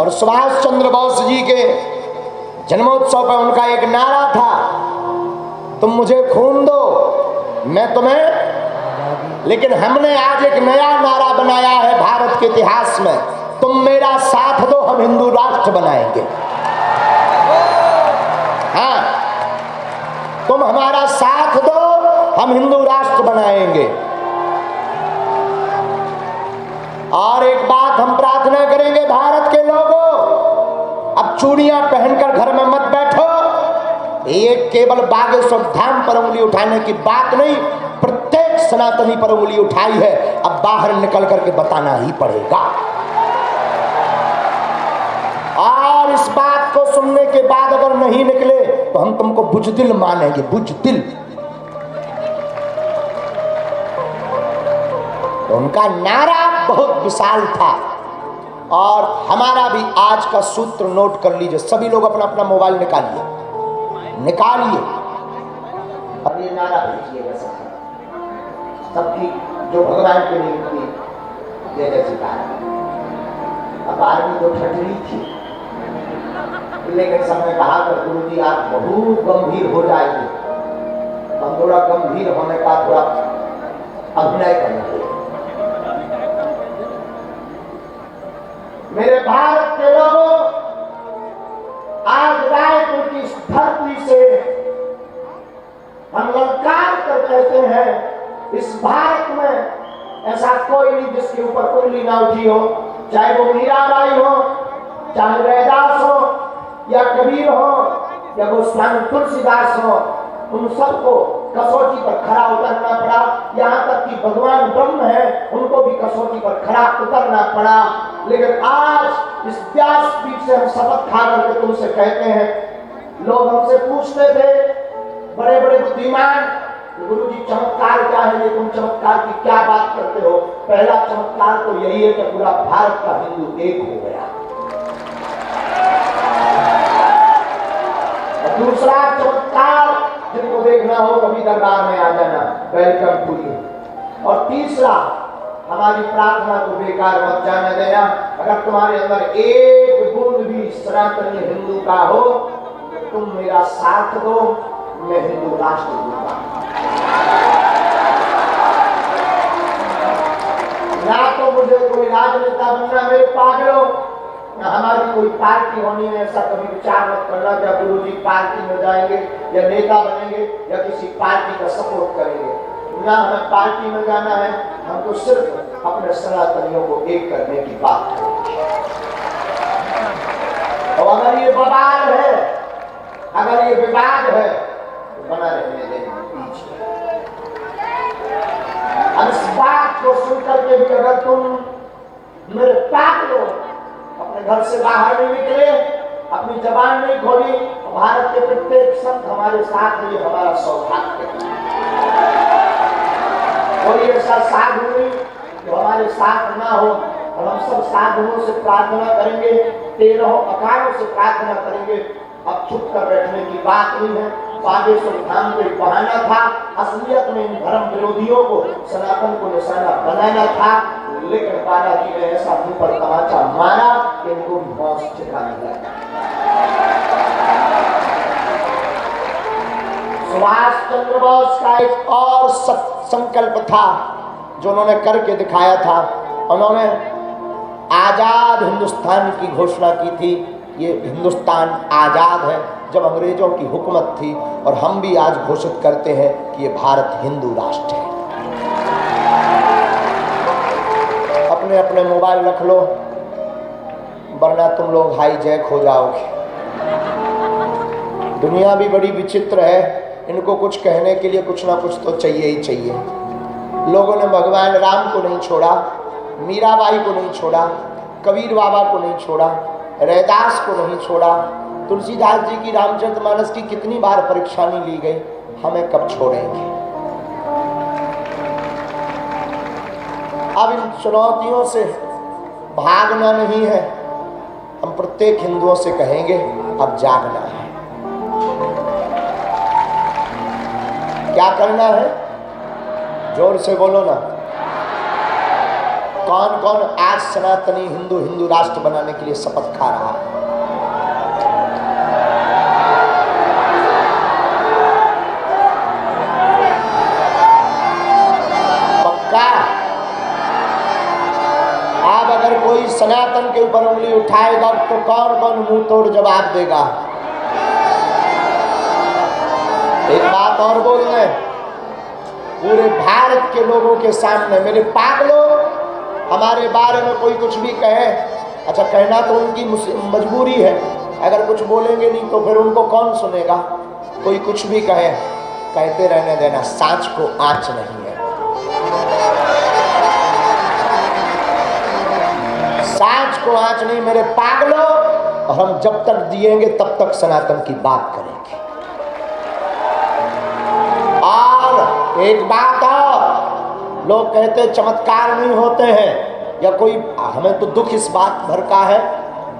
और सुभाष चंद्र बोस जी के जन्मोत्सव पर उनका एक नारा था, तुम मुझे खून दो मैं तुम्हें। लेकिन हमने आज एक नया नारा बनाया है भारत के इतिहास में, तुम मेरा साथ दो हम हिंदू राष्ट्र बनाएंगे। हाँ, तुम हमारा साथ दो हम हिंदू राष्ट्र बनाएंगे। और एक बात हम प्रार्थना करेंगे भारत के लोगों, अब चूड़ियां पहनकर घर में मत बैठो। ये केवल बागेश्वर धाम पर उंगली उठाने की बात नहीं, प्रत्येक सनातनी पर उंगली उठाई है, अब बाहर निकल करके बताना ही पड़ेगा। और इस बात को सुनने के बाद अगर नहीं निकले तो हम तुमको बुजदिल मानेंगे, बुजदिल। तो उनका नारा बहुत विशाल था। और हमारा भी आज का सूत्र नोट कर लीजिए, सभी लोग अपना अपना मोबाइल निकालिए, निकालिए और ये नारा भेजिएगा सबकी, जो भगवान के लिए जय जय जयकार। अब आर्मी तो ठटरी थी, लेकिन सबने कहा कि गुरु जी आप बहुत गंभीर हो जाएंगे, हम थोड़ा गंभीर होने का थोड़ा अभिनय करना। मेरे भारत के लोगों, आज रायपुर की इस धरती से हम ललकार कर कहते हैं, इस भारत में ऐसा कोई नहीं जिसके ऊपर उंगली ना उठी हो, चाहे वो मीराबाई हो, चाहे रैदास हो, या कबीर हो, या गोस्वामी तुलसीदास हो, उन सबको कसौटी पर खड़ा उतरना पड़ा। यहाँ तक कि भगवान ब्रह्म है, उनको भी कसौटी पर खड़ा उतरना पड़ा। लेकिन आज इस व्यासपीठ से हम शपथ खा करके तुमसे कहते हैं, लोग हमसे पूछते थे बड़े बड़े बुद्धिमान, गुरु जी चमत्कार क्या है, ये तुम चमत्कार की क्या बात करते हो। पहला चमत्कार तो यही है कि पूरा भारत का हिंदू एक हो गया। दूसरा चमत्कार जिनको देखना हो कभी दरबार में आ जाना, वेलकम टू यू। और तीसरा, हमारी प्रार्थना को बेकार मत जाने देना। अगर तुम्हारे अंदर एक बूंद भी सनातनी हिंदू का हो तो तुम मेरा साथ दो, मैं हिंदू राष्ट्र दूंगा। ना तो मुझे कोई राजनेता बनना मेरे पागलों, ना हमारी कोई पार्टी होनी है, ऐसा कभी विचार मत करना कि गुरु जी पार्टी में जाएंगे या नेता बनेंगे या किसी पार्टी का सपोर्ट करेंगे। ना हमें पार्टी में जाना है, हमको सिर्फ अपने सनातनियों को एक करने की बात है। और अगर ये बवाल है, अगर ये विवाद है तो बना रहने देंगे पीछे। अब इस बात को सुनकर के भी अगर तुम मेरे पागलों अपने घर से बाहर नहीं निकले, अपनी जबान नहीं खोली, भारत के प्रत्येक संत हमारे साथ है, ये हमारा सौभाग्य है। कोई ऐसा साधु नहीं जो हमारे साथ ना हो, और हम सब साधुओं से प्रार्थना करेंगे, 13 अखाड़ों से प्रार्थना करेंगे। अब छुप कर बैठने की बात नहीं है। बागेश्वर धाम को बहाना था, असलियत में इन धर्म विरोधियों को, सनातन को निशाना बनाना था। लेकिन बालाजी ने ऐसा मुंह पर तमाचा मारा कि इनको मौत ठिकाने लगा। सुभाष चंद्र बोस का एक और संकल्प था जो उन्होंने करके दिखाया था। उन्होंने आजाद हिंदुस्तान की घोषणा की थी। ये हिंदुस्तान आजाद है जब अंग्रेजों की हुकूमत थी, और हम भी आज घोषित करते हैं कि ये भारत हिंदू राष्ट्र है। अपने अपने मोबाइल रख लो, वरना तुम लोग हाईजैक हो जाओगे। दुनिया भी बड़ी विचित्र है, इनको कुछ कहने के लिए कुछ ना कुछ तो चाहिए ही चाहिए। लोगों ने भगवान राम को नहीं छोड़ा, मीराबाई को नहीं छोड़ा, कबीर बाबा को नहीं छोड़ा, रैदास को नहीं छोड़ा, तुलसीदास जी की रामचरितमानस की कितनी बार परीक्षा नहीं ली गई, हमें कब छोड़ेंगे। अब इन चुनौतियों से भागना नहीं है, हम प्रत्येक हिंदुओं से कहेंगे अब जागना है। क्या करना है? जोर से बोलो ना। कौन कौन आज सनातनी हिंदू राष्ट्र बनाने के लिए शपथ खा रहा है? पक्का? अब अगर कोई सनातन के ऊपर उंगली उठाएगा तो कौन कौन मुंह तोड़ जवाब देगा? एक बात और बोल रहे, पूरे भारत के लोगों के सामने, मेरे पागलों, हमारे बारे में कोई कुछ भी कहे, अच्छा कहना तो उनकी मजबूरी है, अगर कुछ बोलेंगे नहीं तो फिर उनको कौन सुनेगा? कोई कुछ भी कहे, कहते रहने देना, सांच को आंच नहीं है। सांच को आंच नहीं मेरे पागलों, और हम जब तक जिएंगे तब तक सनातन की बात करेंगे। और एक बात और, लोग कहते चमत्कार नहीं होते हैं या कोई, हमें तो दुख इस बात भर का है,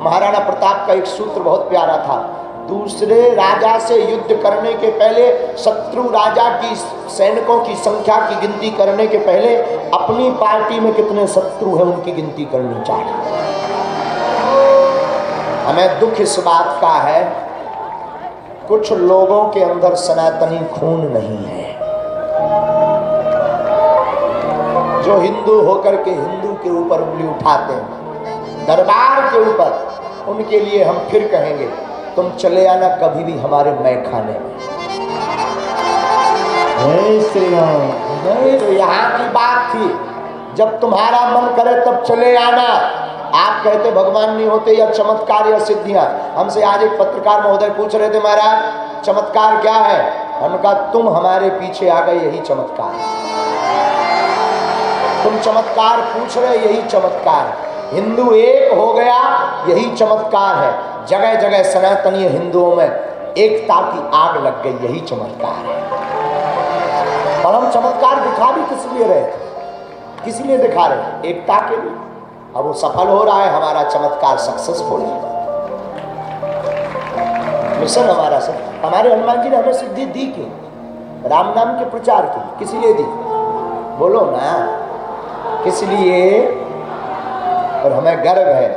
महाराणा प्रताप का एक सूत्र बहुत प्यारा था, दूसरे राजा से युद्ध करने के पहले, शत्रु राजा की सैनिकों की संख्या की गिनती करने के पहले अपनी पार्टी में कितने शत्रु हैं उनकी गिनती करनी चाहिए। हमें दुख इस बात का है, कुछ लोगों के अंदर सनातनी खून नहीं है, जो हिंदू होकर के हिंदू के ऊपर उंगली उठाते हैं, दरबार के ऊपर। उनके लिए हम फिर कहेंगे, तुम चले आना कभी भी हमारे मैखाने में। तो यहाँ की बात थी, जब तुम्हारा मन करे तब चले आना। आप कहते भगवान नहीं होते या चमत्कार या सिद्धियां। हमसे आज एक पत्रकार महोदय पूछ रहे थे, महाराज चमत्कार क्या है? हमने कहा तुम हमारे पीछे आ गए, यही चमत्कार है। तुम चमत्कार पूछ रहे, यही चमत्कार है। हिंदू एक हो गया, यही चमत्कार है। जगह जगह सनातनी हिंदुओं में एकता की आग लग गई, यही चमत्कार है। और हम चमत्कार दिखा भी किस लिए रहे थे? किस लिए दिखा रहे? एकता के लिए। अब वो सफल हो रहा है, हमारा चमत्कार सक्सेसफुल है, मिशन हमारा सब। हमारे हनुमान जी ने हमें सिद्धि दी कि राम नाम के प्रचार की, किस लिए दी? बोलो ना, किस लिए? और हमें गर्व है,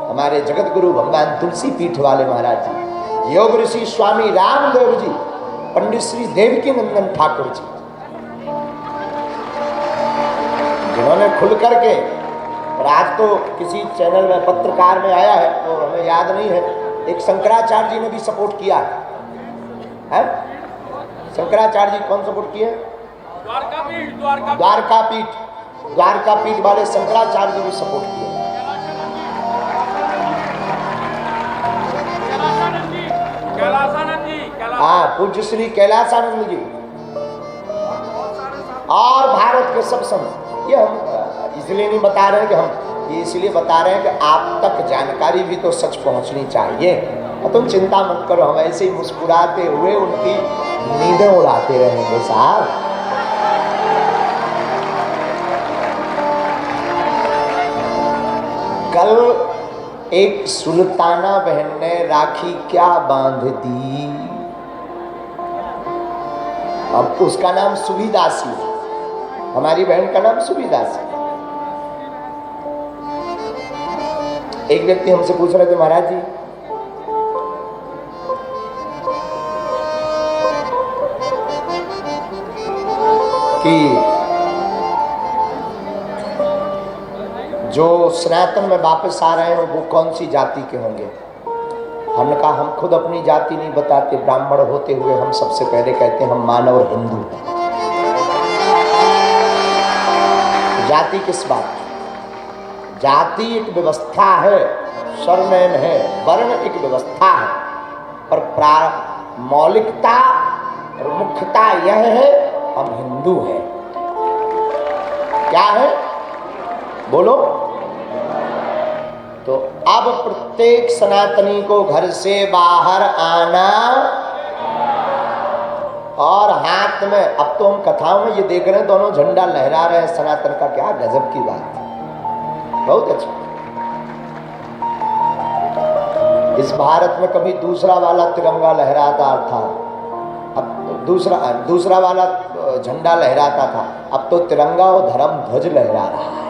हमारे जगत गुरु भगवान तुलसी पीठ वाले महाराज जी, योग ऋषि स्वामी रामदेव जी, पंडित श्री देवकी नंदन ठाकुर जी, जिन्होंने खुल करके, और आज तो किसी चैनल में पत्रकार में आया है तो हमें याद नहीं है, एक शंकराचार्य जी ने भी सपोर्ट किया है? शंकराचार्य जी कौन सपोर्ट किए? द्वारकापीठ वाले शंकराचार्य जी भी सपोर्ट किए। हाँ, पूज्य श्री कैलासानंद जी और भारत के सब संत। ये हम इसलिए नहीं बता रहे हैं कि हम, ये इसलिए बता रहे हैं कि आप तक जानकारी भी तो सच पहुंचनी चाहिए। और तुम चिंता मत करो, हम ऐसे ही मुस्कुराते हुए उनकी नींदें उड़ाते रहेंगे साहब। कल एक सुल्ताना बहन ने राखी क्या बांध दी, अब उसका नाम सुविदासी है, हमारी बहन का नाम सुविदासी। एक व्यक्ति हमसे पूछ रहे थे, महाराज जी कि जो सनातन में वापस आ रहे हैं वो कौन सी जाति के होंगे? हमने कहा हम खुद अपनी जाति नहीं बताते, ब्राह्मण होते हुए हम सबसे पहले कहते हैं हम मानव हिंदू हैं। जाति किस बात की? जाति एक व्यवस्था है, सरनेम है, वर्ण एक व्यवस्था है, पर मौलिकता और मुख्यता यह है हम हिंदू हैं। क्या है बोलो? तो अब प्रत्येक सनातनी को घर से बाहर आना और हाथ में, अब तो हम कथाओं में ये देख रहे हैं दोनों झंडा लहरा रहे हैं सनातन का, क्या गजब की बात है, बहुत अच्छा। इस भारत में कभी दूसरा वाला तिरंगा लहराता था, अब दूसरा वाला झंडा लहराता था, अब तो तिरंगा और धर्म ध्वज लहरा रहा है।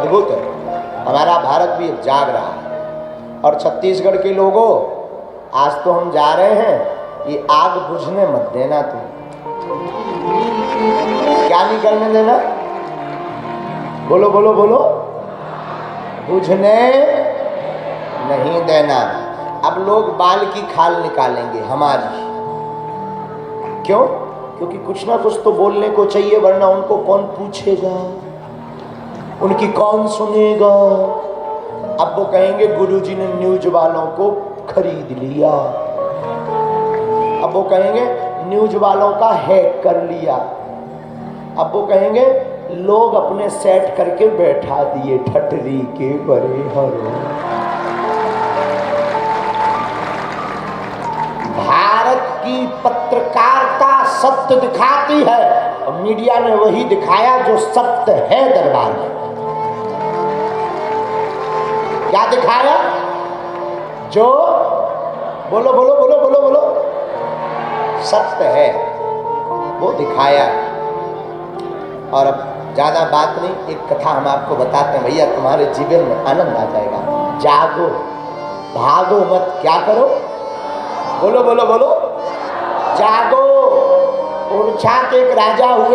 अद्भुत है। हमारा भारत भी अब जाग रहा है। और छत्तीसगढ़ के लोगों, आज तो हम जा रहे हैं, ये आग बुझने मत देना तुम। क्या नहीं करने देना? बोलो बोलो बोलो। बुझने नहीं देना। अब लोग बाल की खाल निकालेंगे हमारी। क्यों? क्योंकि कुछ ना कुछ तो बोलने को चाहिए, वरना उनको कौन पूछेगा, उनकी कौन सुनेगा। अब वो कहेंगे गुरुजी ने न्यूज वालों को खरीद लिया। अब वो कहेंगे न्यूज वालों का हैक कर लिया। अब वो कहेंगे लोग अपने सेट करके बैठा दिए ठटरी के बड़े हरो। भारत की पत्रकारिता सत्य दिखाती है और मीडिया ने वही दिखाया जो सत्य है। दरबार में क्या दिखाया? जो बोलो बोलो बोलो बोलो बोलो सत्य है वो दिखाया। और अब ज्यादा बात नहीं, एक कथा हम आपको बताते हैं भैया, तुम्हारे जीवन में आनंद आ जाएगा। जागो, भागो मत, क्या करो? बोलो बोलो बोलो, जागो। उड़छा के एक राजा हुए।